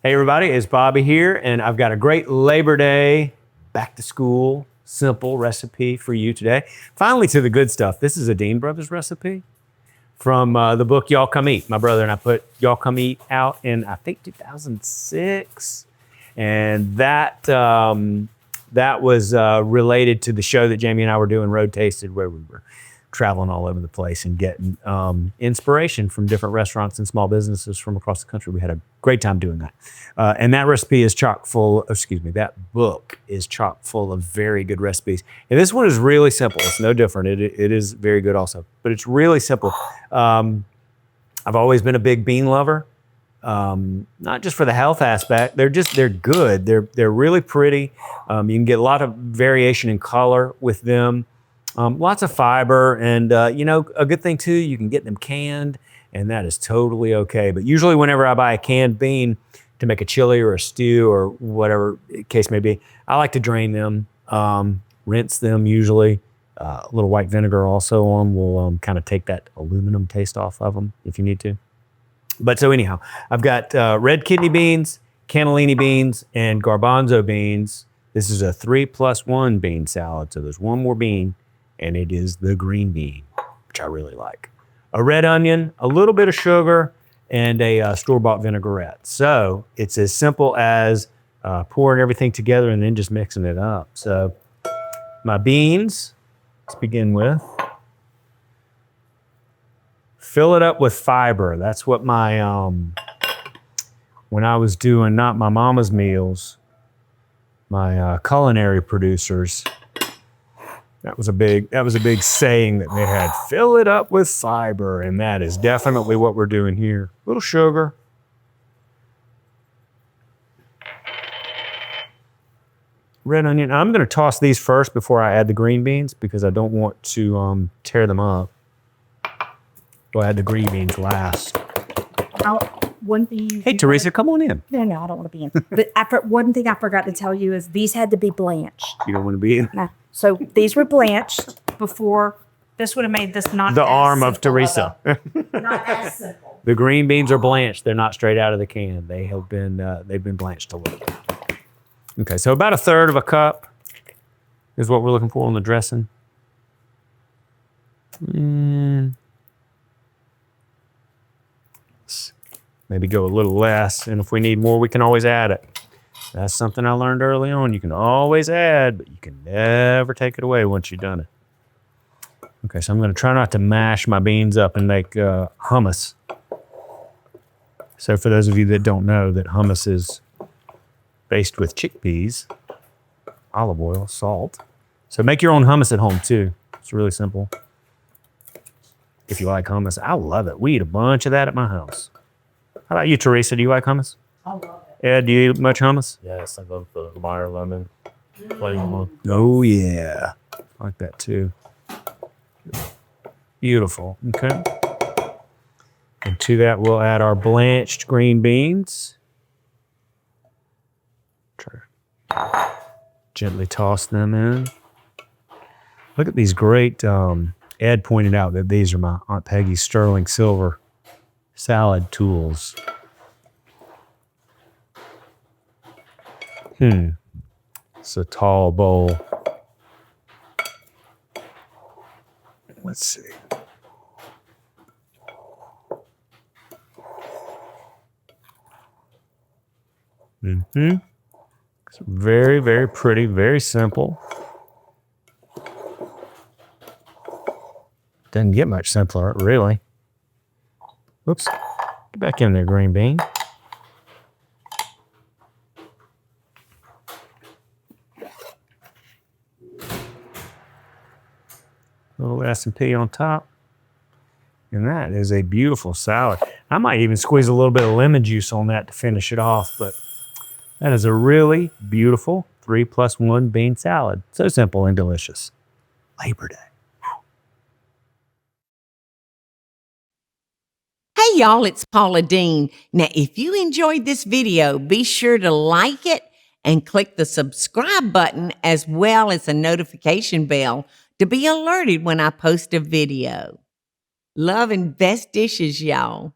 Hey everybody, it's Bobby here, and I've got a great Labor Day, back to school, simple recipe for you today. Finally to the good stuff. This is a Deen Brothers recipe from the book Y'all Come Eat. My brother and I put Y'all Come Eat out in, I think, 2006. And that was related to the show that Jamie and I were doing, Road Tasted, where we were traveling all over the place and getting inspiration from different restaurants and small businesses from across the country. We had a great time doing that. And that recipe is chock full, that book is chock full of very good recipes. And this one is really simple. It's no different. It is very good also, but it's really simple. I've always been a big bean lover. Not just for the health aspect, they're good. They're really pretty. You can get a lot of variation in color with them. Lots of fiber, and a good thing too, you can get them canned, and that is totally okay. But usually whenever I buy a canned bean to make a chili or a stew or whatever the case may be, I like to drain them, rinse them usually. A little white vinegar also on will kind of take that aluminum taste off of them if you need to. But so anyhow, I've got red kidney beans, cannellini beans, and garbanzo beans. This is a 3+1 bean salad, so there's one more bean, and it is the green bean, which I really like. A red onion, a little bit of sugar, and a store-bought vinaigrette. So it's as simple as pouring everything together and then just mixing it up. So my beans, let's begin with. Fill it up with fiber. That's what my, when I was doing not my mama's meals, my culinary producers, that was a big saying that they had. Fill it up with fiber, and that is definitely what we're doing here. A little sugar. Red onion. I'm going to toss these first before I add the green beans because I don't want to tear them up. We'll add the green beans last. One thing. Hey, Teresa, come on in. No, I don't want to be in. But one thing I forgot to tell you is these had to be blanched. You don't want to be in? No. So these were blanched before. This would have made this not the as arm simple of Teresa. Not as simple. The green beans are blanched. They're not straight out of the can. They have been they've been blanched a little. Okay, so about 1/3 cup is what we're looking for on the dressing. Maybe go a little less, and if we need more, we can always add it. That's something I learned early on. You can always add, but you can never take it away once you've done it. Okay, so I'm going to try not to mash my beans up and make hummus. So for those of you that don't know, that hummus is based with chickpeas, olive oil, salt. So make your own hummus at home too. It's really simple. If you like hummus, I love it. We eat a bunch of that at my house. How about you, Teresa? Do you like hummus? I love it. Ed, do you eat much hummus? Yes, I love the Meyer lemon flavor. Oh, yeah. I like that too. Beautiful. Okay. And to that, we'll add our blanched green beans. Try to gently toss them in. Look at these great, Ed pointed out that these are my Aunt Peggy's sterling silver salad tools. It's a tall bowl. Let's see. It's very, very pretty, very simple. Doesn't get much simpler, really. Oops. Get back in there, green bean. A little S&P on top. And that is a beautiful salad. I might even squeeze a little bit of lemon juice on that to finish it off, but that is a really beautiful 3+1 bean salad. So simple and delicious. Labor Day. Hey y'all, it's Paula Deen. Now, if you enjoyed this video, be sure to like it and click the subscribe button as well as the notification bell to be alerted when I post a video. Love and best dishes, y'all.